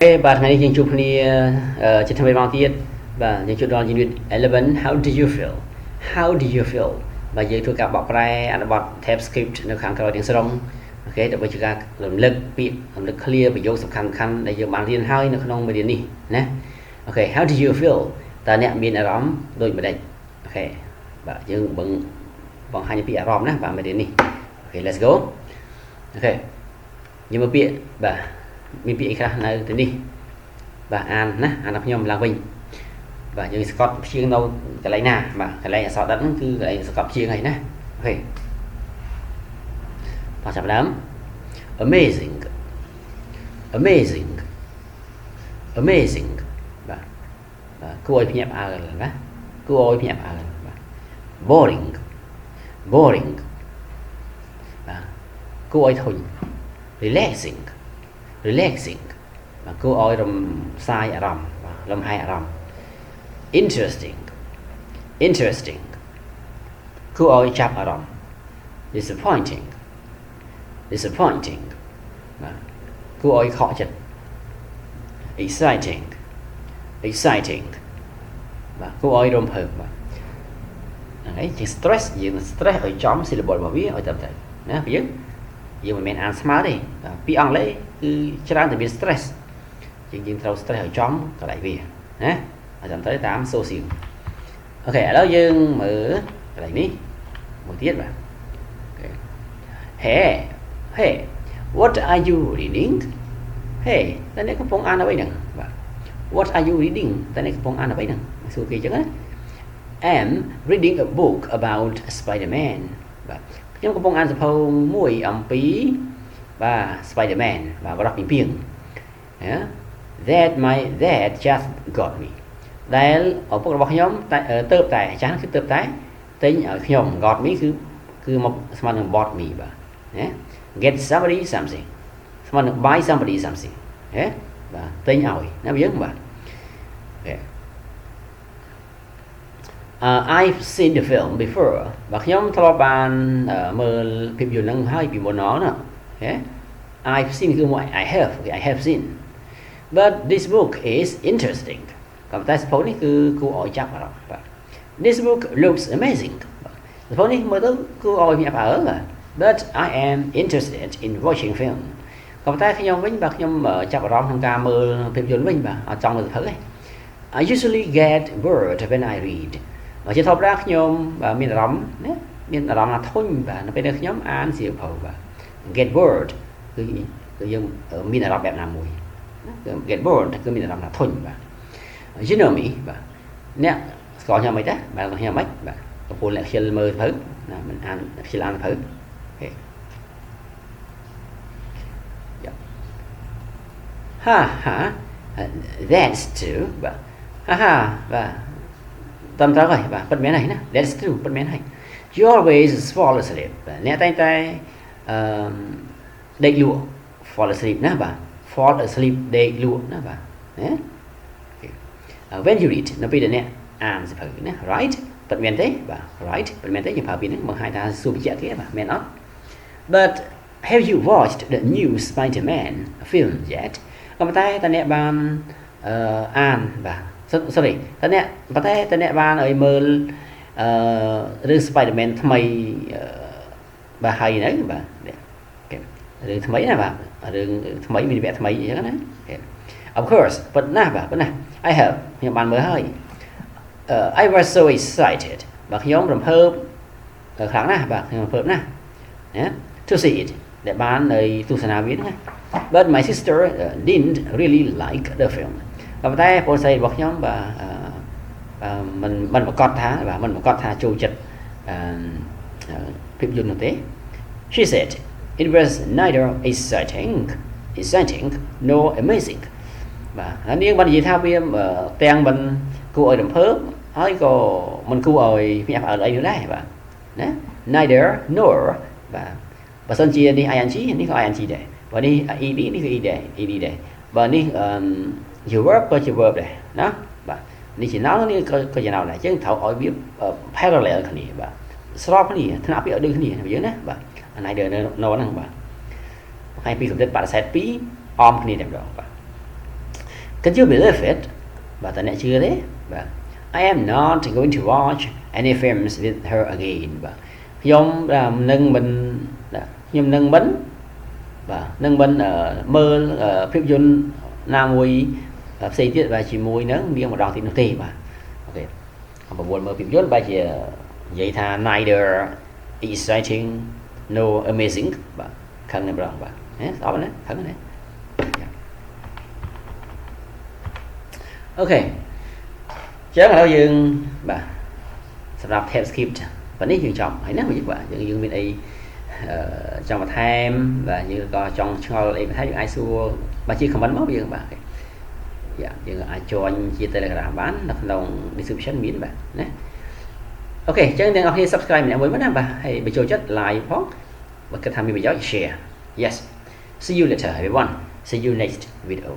Bạn ngày nayយើងជួបគ្នាជាថ្មីម្ដងទៀតបាទយើងជួបដល់ unit 11 how do you feel how do you feel បាទយើងធ្វើការបកប្រែអត្ថបទ Tapescript នៅខាងក្រោយទាំងស្រុងអូខេដើម្បីជាការរំលឹកពាក្យរំលឹក clear ប្រយោគសំខាន់ៗដែលយើងបានរៀនហើយនៅក្នុងមេរៀននេះណាអូខេ how do you feel តើអ្នកមានអារម្មណ៍ដូចម្ដេចអូខេបាទយើងបង្ហាញពីអារម្មណ៍ណាបាទមេរៀននេះអូខេ let's go អូខេយើងមើលពាក្យបាទមានពាក្យអីខ្លះនៅទីនេះបាទអានណាអានដល់ខ្ញុំឡើងវិញបាទយើងស្កត់ព្យាង្គនៅកន្លែងណាបាទកន្លែងអក្សរដិតហ្នឹងគឺកន្លែងស្កត់ព្យាង្គហើយណាអូខេតោះចាប់ដើម amazing amazing amazing បាទគួរឲ្យភ្ញាក់ផ្អើលណាគួរឲ្យភ្ញាក់ផ្អើលបាទ boring boring បាទគួរឲ្យធុញ relaxing relaxing បាទគួរឲ្យរំសាយអារម្មណ៍បាទលំហែអារម្មណ៍ interesting interesting គួរឲ្យចាប់អារម្មណ៍ disappointing disappointing បាទគួរឲ្យខកចិត្ត exciting exciting បាទគួរឲ្យរំភើបបាទហ្នឹងហើយជា stress យើង stress ឲ្យចំ syllable របស់វាឲ្យត្រឹមត្រូវណាព្រោះយើងមិនមែនអានស្មើទេពីអង់គ្លេសគឺច្រើនតែមាន stress យើងត្រូវ stress ឲ្យចំកន្លែងវាណាឲ្យតាមទៅតាម social អូខេឥឡូវយើងមើលកន្លែងនេះមួយទៀតបាទ Hey hey what are you reading Hey តើអ្នកកំពុងអានអ្វីហ្នឹងបាទ What are you reading តើអ្នកកំពុងអានអ្វីហ្នឹងសួរគេអញ្ចឹងណា I'm reading a book about Spider-Man បាទខ្ញុំកំពុងអានសៀវភៅមួយអំពីបាទ Spider-Man បាទបរិះពីពីង that just got me ដែលឪពុករបស់ខ្ញុំទៅតែចាស់គឺទៅតែទិញឲ្យខ្ញុំ got me គឺមកស្មើនឹង bought me បាទណា get somebody something ស្មើនឹង buy somebody something ហ៎បាទទិញឲ្យណាយើងបាទI've seen the film before បាទខ្ញុំធ្លាប់បានមើលភាពយន្តហ្នឹងហើយពីមុនហ្នឹងណាហ៎ I've seen គឺមក I have seen but this book is interesting ក៏តែសៀវភៅនេះគឺគួរឲ្យចាប់អារម្មណ៍បាទ This book looks amazing សៀវភៅនេះមើលទៅគួរឲ្យភ្ញាក់ផ្អើលបាទ but I am interested in watching film ក៏តែខ្ញុំវិញបាទខ្ញុំចាប់អារម្មណ៍ក្នុងការមើលភាពយន្តវិញបាទអត់ចង់មើលសៀវភៅទេ I usually get bored when I read ជាធម្មតាខ្ញុំមានអារម្មណ៍ណាមានអារម្មណ៍ថាធុញបាទនៅពេលដែលខ្ញុំអានសៀវភៅបាទ get bored គឺយើងមានអារម្មណ៍បែបណាមួយណា get bored គឺមានអារម្មណ៍ថាធុញបាទ you know me បាទអ្នកស្គាល់ខ្ញុំមិនទេបាទខ្ញុំមិនបាទកំពុងអ្នកខ្ជិលមើលសៀវភៅណាមិនអានខ្ជិលអានសៀវភៅអូខេha that's true បាទ ha បាទតាមត្រូវហើយបាទពិតមែនហើយណា that's true ពិតមែនហើយ you always fall asleep បាទអ្នកតែងតែដេកលក់ fall asleep ណាបាទ fall asleep ដេកលក់ណាបាទណា when you read នៅពេលដែលអ្នកអានសៀវភៅណា right ពិតមែនទេបាទ right ពិតមែនទេយើងប្រើពាក្យនេះបង្ហាញថាសួរបញ្ជាក់ទៀតបាទមែនអត់ but have you watched the new Spider-Man film yet ក៏ប៉ុន្តែតើអ្នកបានអានបាទ sorry តើអ្នកប៉ុន្តែតើអ្នកបានឲ្យមើលរឿង Spider-Man ថ្មីបាទហើយហ្នឹងបាទរឿងថ្មីណាបាទរឿងថ្មីមានវគ្គថ្មីអញ្ចឹងណា Of course ប៉ុណ្ណាបាទប៉ុណ្ណា I have ខ្ញុំបានមើលហើយ I was so excited បាទខ្ញុំរំភើបខ្លាំងណាស់បាទខ្ញុំរំភើបណាស់ណា to see it ដែលបាននៅទស្សនាវាហ្នឹង But my sister didn't really like the film ក៏ប៉ុន្តែបងស្រីរបស់ខ្ញុំបាទមិនប្រកាសថាបាទមិនប្រកាសថាចូលចិត្តភាពយន្តនោះទេ She said it was neither exciting nor amazing បាទហើយនាងបាននិយាយថាវាទាំងមិនគួរឲ្យរំភើបហើយក៏មិនគួរឲ្យភ្ញាក់ផ្អើលអីនោះដែរបាទណា neither nor បាទបើសិនជានេះ ing នេះក៏ ing ដែរបើនេះ ed នេះគឺ ed ដែរបើនេះyour verb ក៏ជា verb ដែរណាបាទនេះជា noun នេះក៏ជា noun ដែរអញ្ចឹងត្រូវឲ្យវា parallel គ្នាបាទស្របគ្នាថ្នាក់ពាក្យឲ្យដូចគ្នាយើងណាបាទ neither nor ហ្នឹងបាទហើយពីកម្រិតបដិសេធ2អមគ្នាតែម្ដងបាទ Can you believe it បាទតើអ្នកជឿទេបាទ I am not going to watch any films with her again បាទខ្ញុំនឹងមិនខ្ញុំនឹងមិនបាទនឹងមិនមើលភាពយន្តណាមួយផ្សេងទៀតបាទជាមួយនឹងនាងម្ដងទៀតនោះទេបាទអូខេ9មើលភាពយន្តបែរជានិយាយថា neither exciting no amazing បាទខឹងណាស់បងបាទហ៎ស្អប់ណាខឹងណាអូខេចឹងឥឡូវយើងបាទសម្រាប់ Tapescript ប៉ុណ្នេះយើងចប់ហើយណាយើងបាទយើងមានអីចង់បន្ថែមបាទយើងក៏ចង់ឆ្ងល់អីបន្ថែមយើងអាចសួរបាទជា comment មកយើងបាទយើងអាច join ជា Telegram បាននៅក្នុង description មានបាទណាអូខេចឹងទាំងអស់គ្នា subscribe ម្នាក់មួយមកណាបាទហើយបើចូលចិត្ត like ផងបើគិតថាមានប្រយោជន៍ share yes see you later everyone see you next video